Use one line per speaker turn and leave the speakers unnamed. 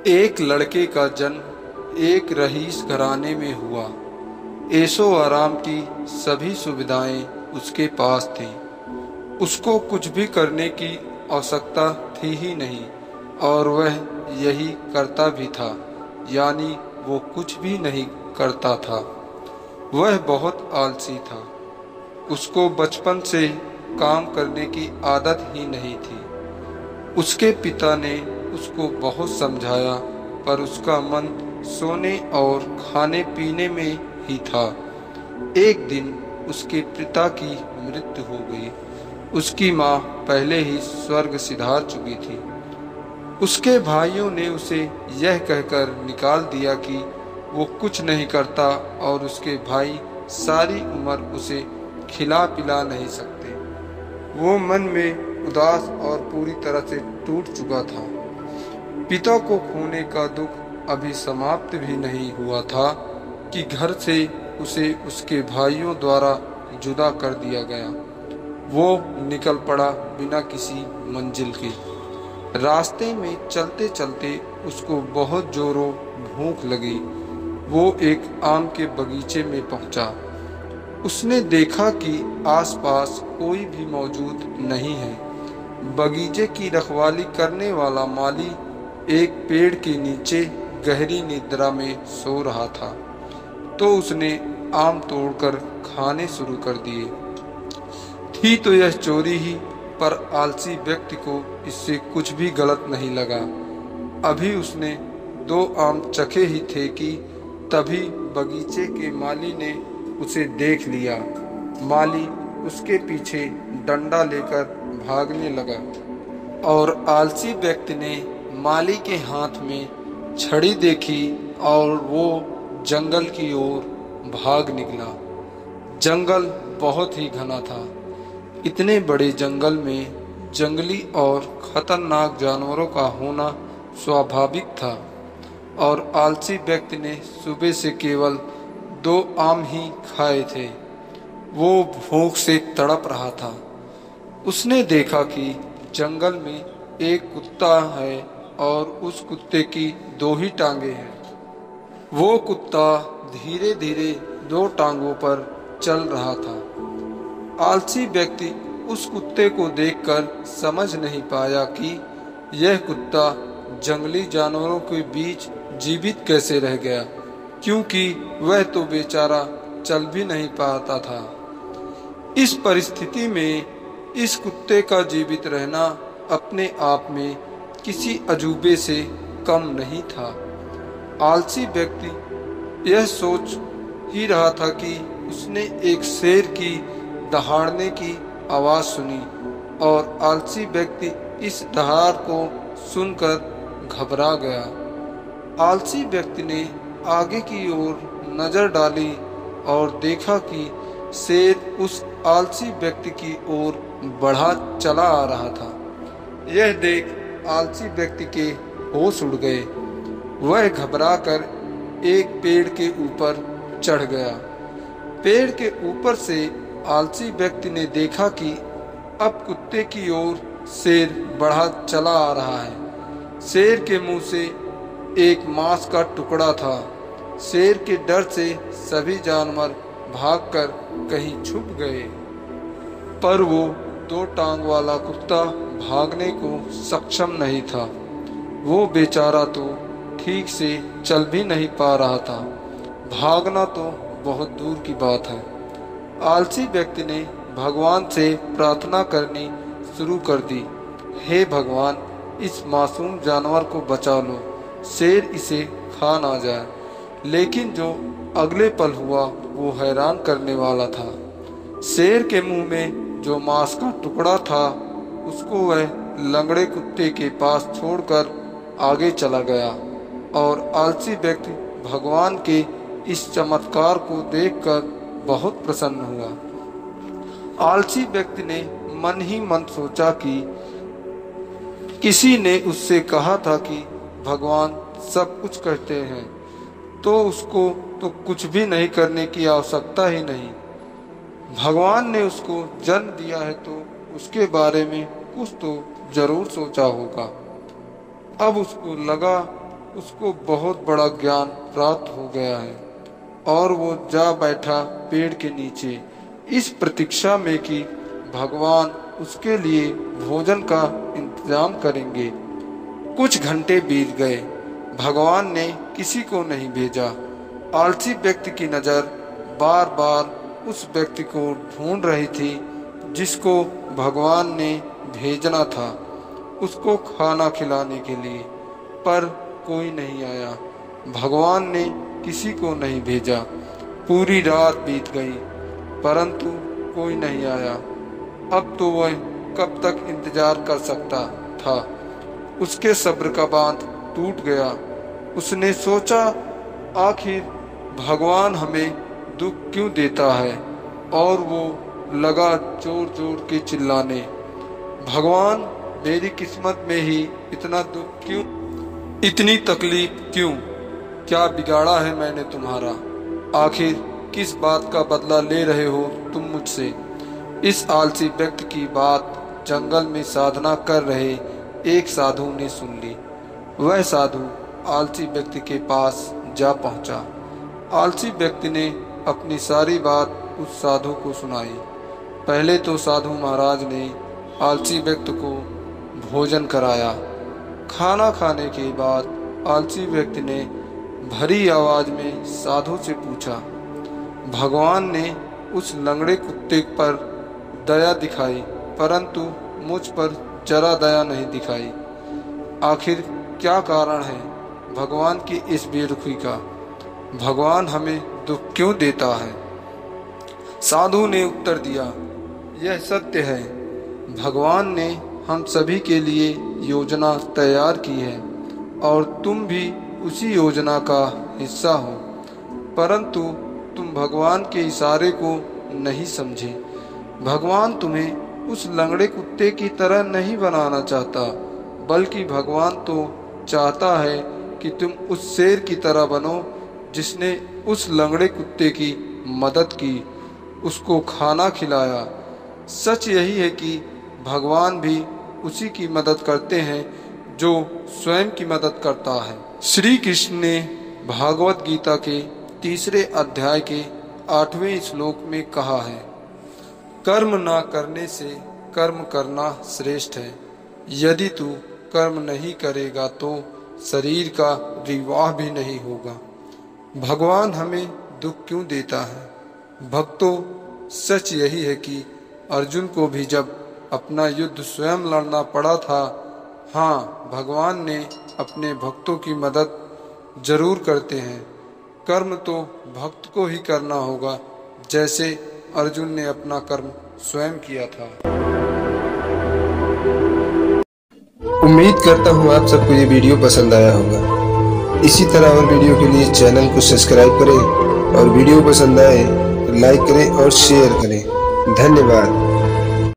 एक लड़के का जन्म एक रईस घराने में हुआ। ऐशो आराम की सभी सुविधाएं उसके पास थीं। उसको कुछ भी करने की आवश्यकता थी ही नहीं और वह यही करता भी था, यानी वो कुछ भी नहीं करता था। वह बहुत आलसी था। उसको बचपन से काम करने की आदत ही नहीं थी। उसके पिता ने उसको बहुत समझाया, पर उसका मन सोने और खाने पीने में ही था। एक दिन उसके पिता की मृत्यु हो गई। उसकी माँ पहले ही स्वर्ग सिधार चुकी थी। उसके भाइयों ने उसे यह कहकर निकाल दिया कि वो कुछ नहीं करता और उसके भाई सारी उम्र उसे खिला पिला नहीं सकते। वो मन में उदास और पूरी तरह से टूट चुका था। पिता को खोने का दुख अभी समाप्त भी नहीं हुआ था कि घर से उसे उसके भाइयों द्वारा जुदा कर दिया गया। वो निकल पड़ा बिना किसी मंजिल के। रास्ते में चलते चलते उसको बहुत जोरों भूख लगी। वो एक आम के बगीचे में पहुंचा। उसने देखा कि आसपास कोई भी मौजूद नहीं है। बगीचे की रखवाली करने वाला माली एक पेड़ के नीचे गहरी निद्रा में सो रहा था, तो उसने आम तोड़कर खाने शुरू कर दिए। थी तो यह चोरी ही, पर आलसी व्यक्ति को इससे कुछ भी गलत नहीं लगा। अभी उसने 2 आम चखे ही थे कि तभी बगीचे के माली ने उसे देख लिया। माली उसके पीछे डंडा लेकर भागने लगा और आलसी व्यक्ति ने माली के हाथ में छड़ी देखी और वो जंगल की ओर भाग निकला। जंगल बहुत ही घना था। इतने बड़े जंगल में जंगली और खतरनाक जानवरों का होना स्वाभाविक था और आलसी व्यक्ति ने सुबह से केवल 2 आम ही खाए थे। वो भूख से तड़प रहा था। उसने देखा कि जंगल में एक कुत्ता है और उस कुत्ते की 2 ही टांगे हैं। वो कुत्ता धीरे धीरे 2 टांगों पर चल रहा था। आलसी व्यक्ति उस कुत्ते को देखकर समझ नहीं पाया कि यह कुत्ता जंगली जानवरों के बीच जीवित कैसे रह गया, क्योंकि वह तो बेचारा चल भी नहीं पाता था। इस परिस्थिति में इस कुत्ते का जीवित रहना अपने आप में किसी अजूबे से कम नहीं था। आलसी व्यक्ति यह सोच ही रहा था कि उसने एक शेर की दहाड़ने की आवाज सुनी और आलसी व्यक्ति इस दहाड़ को सुनकर घबरा गया। आलसी व्यक्ति ने आगे की ओर नजर डाली और देखा कि शेर उस आलसी व्यक्ति की ओर बढ़ा चला आ रहा था। यह देख आलसी व्यक्ति के होश उड़ गए। वह घबराकर एक पेड़ के ऊपर चढ़ गया। पेड़ के ऊपर से आलसी व्यक्ति ने देखा कि अब कुत्ते की ओर शेर बढ़ा चला आ रहा है। शेर के मुंह से एक मांस का टुकड़ा था। शेर के डर से सभी जानवर भागकर कहीं छुप गए, पर वो 2 टांग वाला कुत्ता भागने को सक्षम नहीं था। वो बेचारा तो ठीक से चल भी नहीं पा रहा था। भागना तो बहुत दूर की बात है। आलसी व्यक्ति ने भगवान से प्रार्थना करनी शुरू कर दी। हे भगवान, इस मासूम जानवर को बचा लो, शेर इसे खा ना जाए। लेकिन जो अगले पल हुआ वो हैरान करने वाला था। शेर के मुंह में जो मांस का टुकड़ा था उसको वह लंगड़े कुत्ते के पास छोड़कर आगे चला गया और आलसी व्यक्ति भगवान के इस चमत्कार को देखकर बहुत प्रसन्न हुआ। आलसी व्यक्ति ने मन ही मन सोचा कि किसी ने उससे कहा था कि भगवान सब कुछ करते हैं, तो उसको तो कुछ भी नहीं करने की आवश्यकता ही नहीं। भगवान ने उसको जन्म दिया है तो उसके बारे में कुछ तो जरूर सोचा होगा। अब उसको लगा उसको बहुत बड़ा ज्ञान प्राप्त हो गया है और वो जा बैठा पेड़ के नीचे इस प्रतीक्षा में कि भगवान उसके लिए भोजन का इंतजाम करेंगे। कुछ घंटे बीत गए, भगवान ने किसी को नहीं भेजा। आलसी व्यक्ति की नज़र बार बार उस व्यक्ति को ढूंढ रही थी जिसको भगवान ने भेजना था उसको खाना खिलाने के लिए, पर कोई नहीं आया। भगवान ने किसी को नहीं भेजा। पूरी रात बीत गई परंतु कोई नहीं आया। अब तो वह कब तक इंतजार कर सकता था। उसके सब्र का बांध टूट गया। उसने सोचा, आखिर भगवान हमें दुख क्यों देता है, और वो लगा जोर जोर के चिल्लाने, भगवान मेरी किस्मत में ही इतना दुख क्यों, इतनी तकलीफ क्यों, क्या बिगाड़ा है मैंने तुम्हारा, आखिर किस बात का बदला ले रहे हो तुम मुझसे। इस आलसी व्यक्ति की बात जंगल में साधना कर रहे एक साधु ने सुन ली। वह साधु आलसी व्यक्ति के पास जा पहुंचा। आलसी व्यक्ति ने अपनी सारी बात उस साधु को सुनाई। पहले तो साधु महाराज ने आलसी व्यक्ति को भोजन कराया। खाना खाने के बाद आलसी व्यक्ति ने भरी आवाज में साधु से पूछा, भगवान ने उस लंगड़े कुत्ते पर दया दिखाई परंतु मुझ पर जरा दया नहीं दिखाई। आखिर क्या कारण है भगवान की इस बेरुखी का? भगवान हमें दुख क्यों देता है? साधु ने उत्तर दिया, यह सत्य है, भगवान ने हम सभी के लिए योजना तैयार की है और तुम भी उसी योजना का हिस्सा हो, परंतु तुम भगवान के इशारे को नहीं समझे। भगवान तुम्हें उस लंगड़े कुत्ते की तरह नहीं बनाना चाहता, बल्कि भगवान तो चाहता है कि तुम उस शेर की तरह बनो जिसने उस लंगड़े कुत्ते की मदद की, उसको खाना खिलाया। सच यही है कि भगवान भी उसी की मदद करते हैं जो स्वयं की मदद करता है। श्री कृष्ण ने भागवत गीता के 3 अध्याय के 8वें श्लोक में कहा है, कर्म ना करने से कर्म करना श्रेष्ठ है। यदि तू कर्म नहीं करेगा तो शरीर का विवाह भी नहीं होगा। भगवान हमें दुख क्यों देता है? भक्तों, सच यही है कि अर्जुन को भी जब अपना युद्ध स्वयं लड़ना पड़ा था, हाँ, भगवान ने अपने भक्तों की मदद जरूर करते हैं। कर्म तो भक्त को ही करना होगा, जैसे अर्जुन ने अपना कर्म स्वयं किया था।
उम्मीद करता हूँ आप सबको ये वीडियो पसंद आया होगा। इसी तरह और वीडियो के लिए चैनल को सब्सक्राइब करें और वीडियो पसंद आए तो लाइक करें और शेयर करें। धन्यवाद।